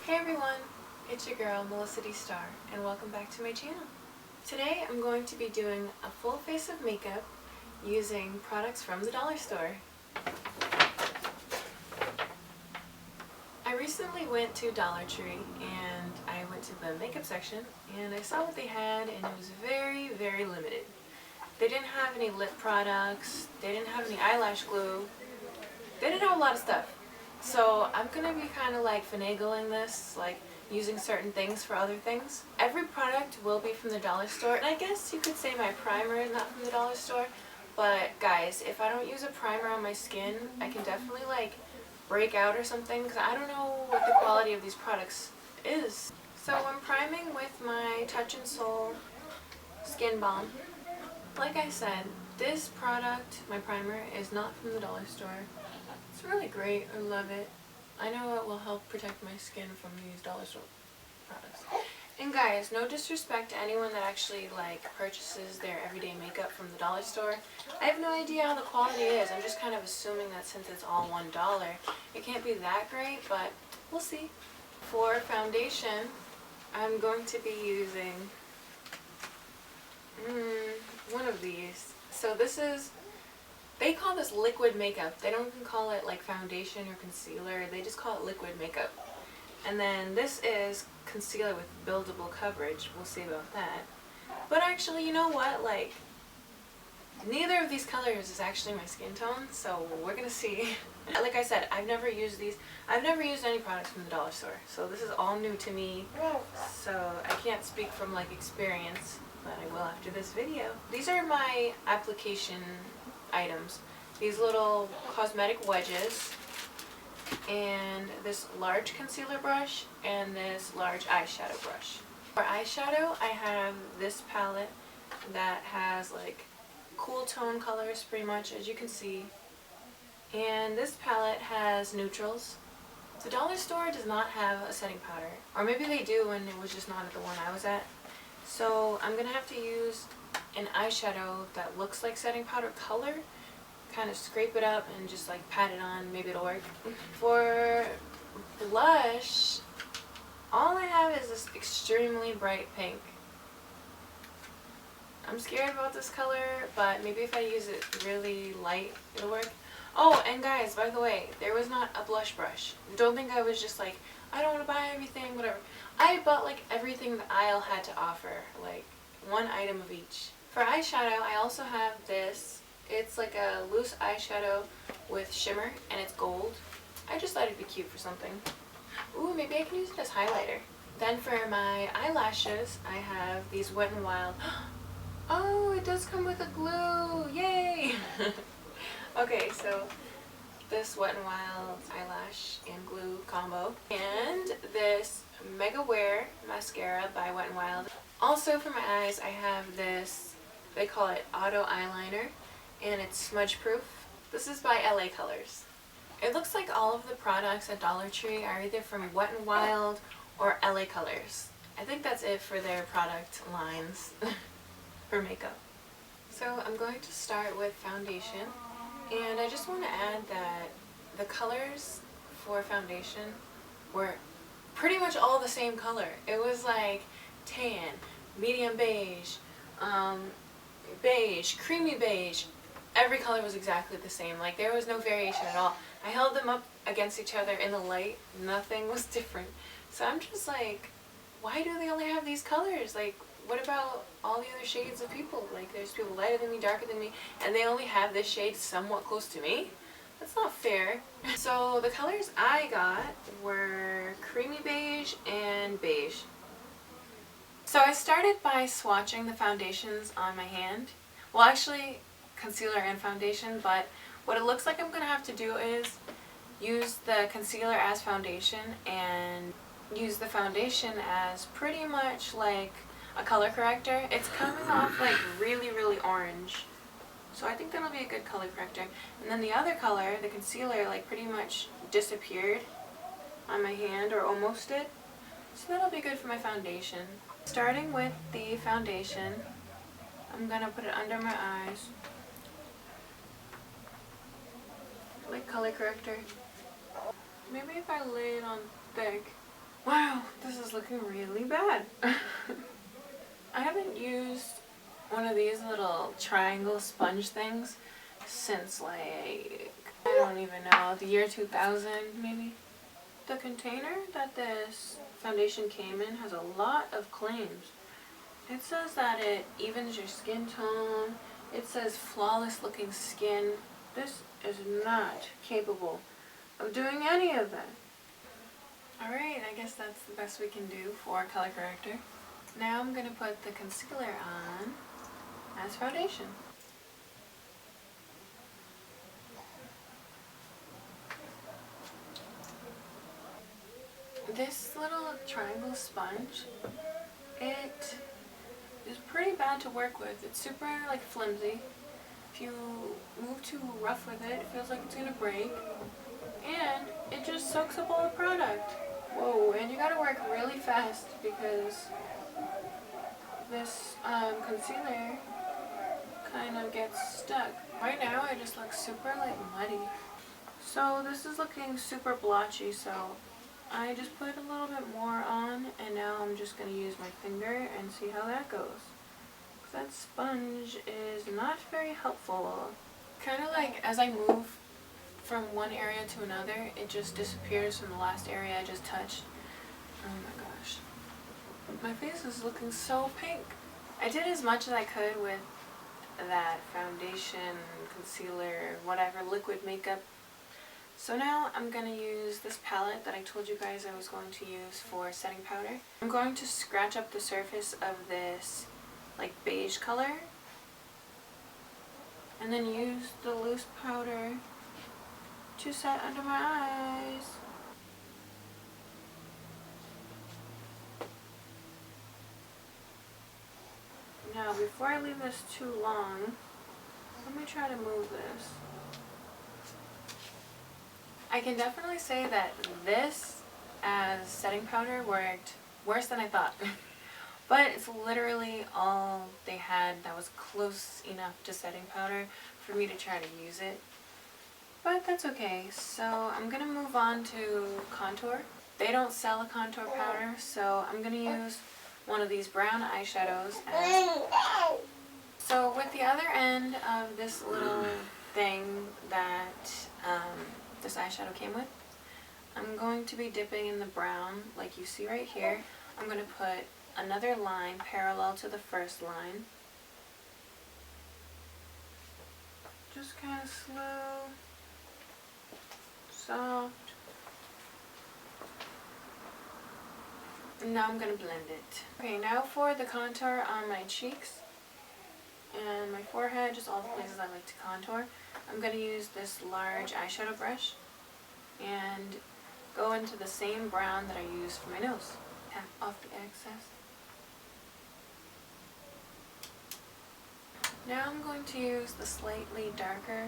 Hey everyone, it's your girl Melissa D Star and welcome back to my channel. Today I'm going to be doing a full face of makeup using products from the dollar store. I recently went to Dollar Tree and I went to the makeup section and I saw what they had and it was very, very limited. They didn't have any lip products, they didn't have any eyelash glue, they didn't have a lot of stuff. So I'm gonna be kind of like finagling this, like using certain things for other things. Every product will be from the dollar store, and I guess you could say my primer is not from the dollar store, but guys, if I don't use a primer on my skin, I can definitely like break out or something, because I don't know what the quality of these products is. So I'm priming with my Touch in Sol Skin Balm. Like I said, this product, my primer, is not from the dollar store. It's really great. I love it. I know it will help protect my skin from these dollar store products. And guys, no disrespect to anyone that actually like purchases their everyday makeup from the dollar store. I have no idea how the quality is. I'm just kind of assuming that since it's all $1, it can't be that great, but we'll see. For foundation, I'm going to be using one of these. So this is, they call this liquid makeup. They don't even call it like foundation or concealer. They just call it liquid makeup. And then this is concealer with buildable coverage. We'll see about that. But actually, you know what? Like, neither of these colors is actually my skin tone, so we're gonna see. Like I said, I've never used these. I've never used any products from the dollar store, so this is all new to me. So I can't speak from like experience, but I will after this video. These are my application items. These little cosmetic wedges and this large concealer brush and this large eyeshadow brush. For eyeshadow, I have this palette that has like cool tone colors pretty much, as you can see, and this palette has neutrals. The dollar store does not have a setting powder, or maybe they do and it was just not at the one I was at. So I'm gonna have to use an eyeshadow that looks like setting powder color, kind of scrape it up and just like pat it on, maybe it'll work. For blush, all I have is this extremely bright pink. I'm scared about this color, but maybe if I use it really light, it'll work. Oh, and guys, by the way, there was not a blush brush. Don't think I was just like, I don't want to buy everything, whatever. I bought like everything the aisle had to offer, like one item of each. For eyeshadow, I also have this. It's like a loose eyeshadow with shimmer, and it's gold. I just thought it'd be cute for something. Ooh, maybe I can use it as highlighter. Then for my eyelashes, I have these Wet n Wild. Oh, it does come with a glue! Yay! Okay, so this Wet n Wild eyelash and glue combo. And this Mega Wear mascara by Wet n Wild. Also for my eyes, I have this, they call it Auto Eyeliner, and it's smudge proof. This is by LA Colors. It looks like all of the products at Dollar Tree are either from Wet n Wild or LA Colors. I think that's it for their product lines for makeup. So I'm going to start with foundation, and I just want to add that the colors for foundation were pretty much all the same color. It was like tan, medium beige, beige, creamy beige. Every color was exactly the same. Like, there was no variation at all. I held them up against each other in the light. Nothing was different. So I'm just like, why do they only have these colors? Like, what about all the other shades of people? Like, there's people lighter than me, darker than me, and they only have this shade somewhat close to me? That's not fair. So the colors I got were creamy beige and beige. So I started by swatching the foundations on my hand. Well, actually, concealer and foundation, but what it looks like I'm going to have to do is use the concealer as foundation and use the foundation as pretty much like a color corrector. It's coming off like really, really orange. So I think that'll be a good color corrector. And then the other color, the concealer, like pretty much disappeared on my hand, or almost did. So that'll be good for my foundation. Starting with the foundation, I'm going to put it under my eyes. Like color corrector. Maybe if I lay it on thick. Wow. looking really bad. I haven't used one of these little triangle sponge things since like, I don't even know, the year 2000 maybe. The container that this foundation came in has a lot of claims. It says that it evens your skin tone. It says flawless looking skin. This is not capable of doing any of that. Alright, I guess that's the best we can do for color corrector. Now I'm going to put the concealer on as foundation. This little triangle sponge, it is pretty bad to work with. It's super like flimsy. If you move too rough with it, it feels like it's gonna break. And it just soaks up all the product. Whoa, and you gotta work really fast because this concealer kind of gets stuck. Right now I just look super like muddy. So this is looking super blotchy, so I just put a little bit more on, and now I'm just going to use my finger and see how that goes. That sponge is not very helpful. Kind of like as I move from one area to another, it just disappears from the last area I just touched. Oh my gosh. My face is looking so pink. I did as much as I could with that foundation, concealer, whatever, liquid makeup. So now I'm going to use this palette that I told you guys I was going to use for setting powder. I'm going to scratch up the surface of this like beige color and then use the loose powder to set under my eyes. Now before I leave this too long, let me try to move this. I can definitely say that this as setting powder worked worse than I thought. But it's literally all they had that was close enough to setting powder for me to try to use it. But that's okay. So I'm going to move on to contour. They don't sell a contour powder, so I'm going to use one of these brown eyeshadows. So with the other end of this little thing that this eyeshadow came with, I'm going to be dipping in the brown like you see right here. I'm going to put another line parallel to the first line. Just kind of slow, soft. And now I'm going to blend it. Okay, now for the contour on my cheeks and my forehead, just all the places I like to contour. I'm going to use this large eyeshadow brush and go into the same brown that I used for my nose. Tap off the excess. Now I'm going to use the slightly darker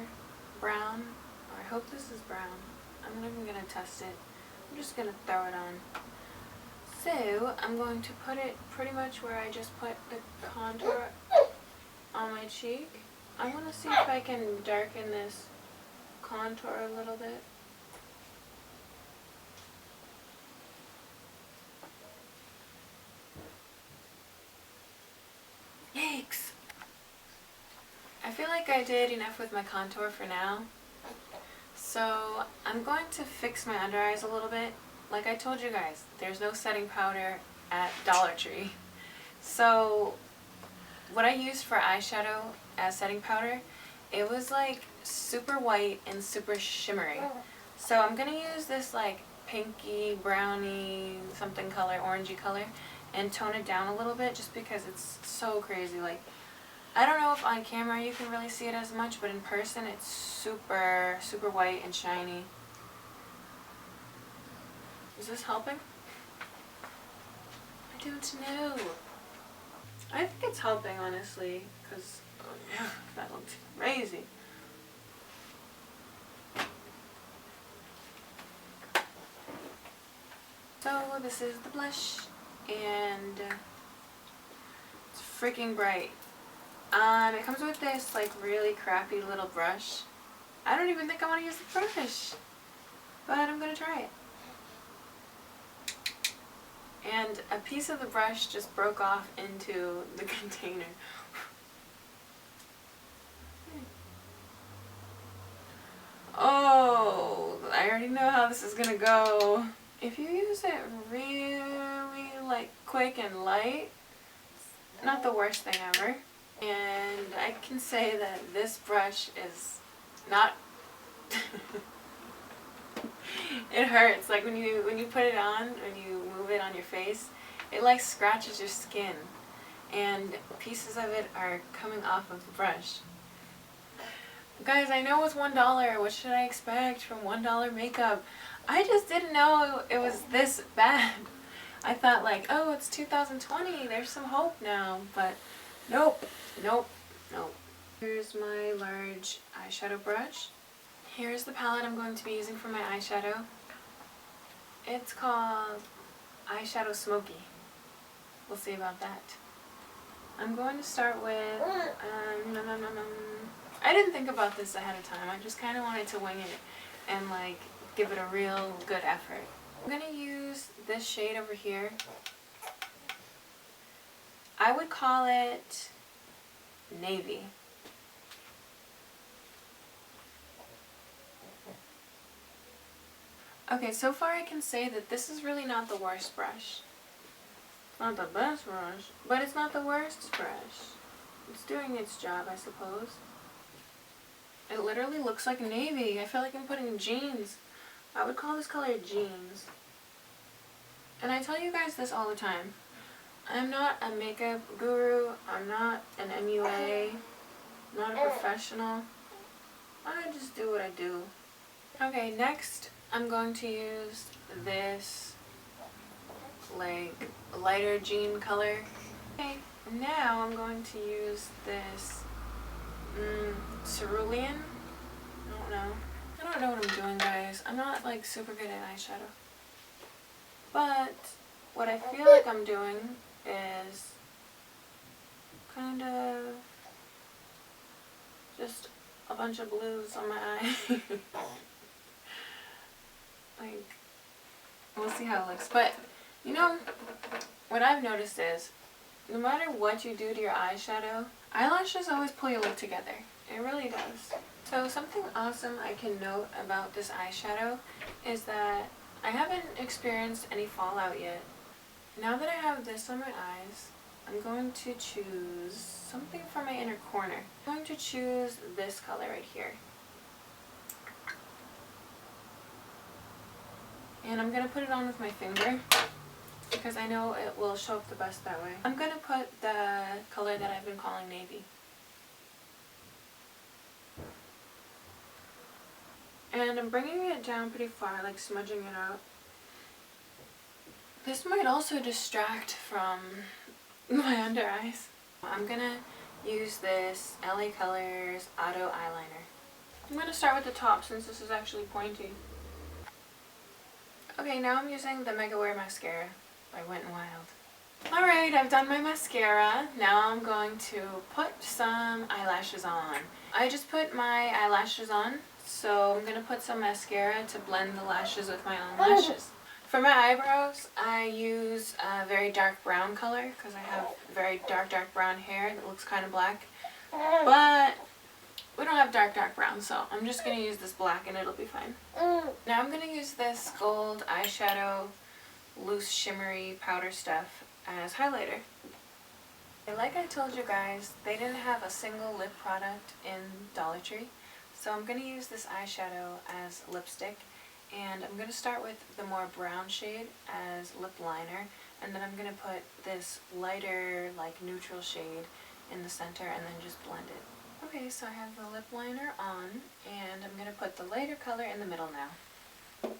brown, or I hope this is brown. I'm not even going to test it. I'm just going to throw it on. So I'm going to put it pretty much where I just put the contour on my cheek. I want to see if I can darken this contour a little bit. Yikes! I feel like I did enough with my contour for now. So I'm going to fix my under eyes a little bit. Like I told you guys, there's no setting powder at Dollar Tree. So what I used for eyeshadow as setting powder, it was like super white and super shimmery. So I'm going to use this like pinky, browny, something color, orangey color, and tone it down a little bit just because it's so crazy. Like, I don't know if on camera you can really see it as much, but in person it's super, super white and shiny. Is this helping? I don't know. I think it's helping, honestly, because, oh yeah, that looks crazy. So this is the blush, and it's freaking bright. It comes with this like really crappy little brush. I don't even think I want to use the brush, but I'm gonna try it. and a piece of the brush just broke off into the container. Oh, I already know how this is gonna go. If you use it really like quick and light, not the worst thing ever. And I can say that this brush is not it hurts. Like when you put it on, when you move it on your face, it like scratches your skin and pieces of it are coming off of the brush. Guys, I know it's $1. What should I expect from $1 makeup? I just didn't know it was this bad. I thought like, oh, it's 2020. There's some hope now. But nope, nope, nope. Here's my large eyeshadow brush. Here's the palette I'm going to be using for my eyeshadow. It's called Eyeshadow Smoky. We'll see about that. I'm going to start with... I didn't think about this ahead of time. I just kind of wanted to wing it and like give it a real good effort. I'm going to use this shade over here. I would call it Navy. Okay, so far I can say that this is really not the worst brush. It's not the best brush, but it's not the worst brush. It's doing its job, I suppose. It literally looks like navy. I feel like I'm putting jeans. I would call this color jeans. And I tell you guys this all the time. I'm not a makeup guru. I'm not an MUA. I'm not a professional. I just do what I do. Okay, next I'm going to use this like lighter jean color. Okay, now I'm going to use this cerulean. I don't know what I'm doing, guys. I'm not like super good at eyeshadow. But what I feel like I'm doing is kind of just a bunch of blues on my eye. Like, we'll see how it looks. But, you know, what I've noticed is, no matter what you do to your eyeshadow, eyelashes always pull your look together. It really does. So something awesome I can note about this eyeshadow is that I haven't experienced any fallout yet. Now that I have this on my eyes, I'm going to choose something for my inner corner. I'm going to choose this color right here. And I'm going to put it on with my finger because I know it will show up the best that way. I'm going to put the color that I've been calling navy. And I'm bringing it down pretty far, like smudging it out. This might also distract from my under eyes. I'm going to use this LA Colors Auto Eyeliner. I'm going to start with the top since this is actually pointy. Okay, now I'm using the Mega Wear Mascara by Wet n Wild. Alright, I've done my mascara. Now I'm going to put some eyelashes on. I just put my eyelashes on, so I'm going to put some mascara to blend the lashes with my own lashes. For my eyebrows, I use a very dark brown color because I have very dark brown hair that looks kind of black. But we don't have dark brown, so I'm just going to use this black and it'll be fine. Now I'm going to use this gold eyeshadow loose shimmery powder stuff as highlighter. Like I told you guys, they didn't have a single lip product in Dollar Tree, so I'm going to use this eyeshadow as lipstick, and I'm going to start with the more brown shade as lip liner, and then I'm going to put this lighter like neutral shade in the center and then just blend it. Okay, so I have the lip liner on, and I'm going to put the lighter color in the middle now.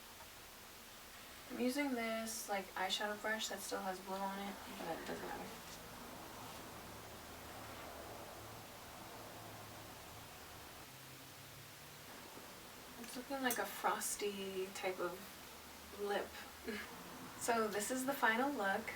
I'm using this like eyeshadow brush that still has blue on it, but it doesn't matter. It's looking like a frosty type of lip. So this is the final look.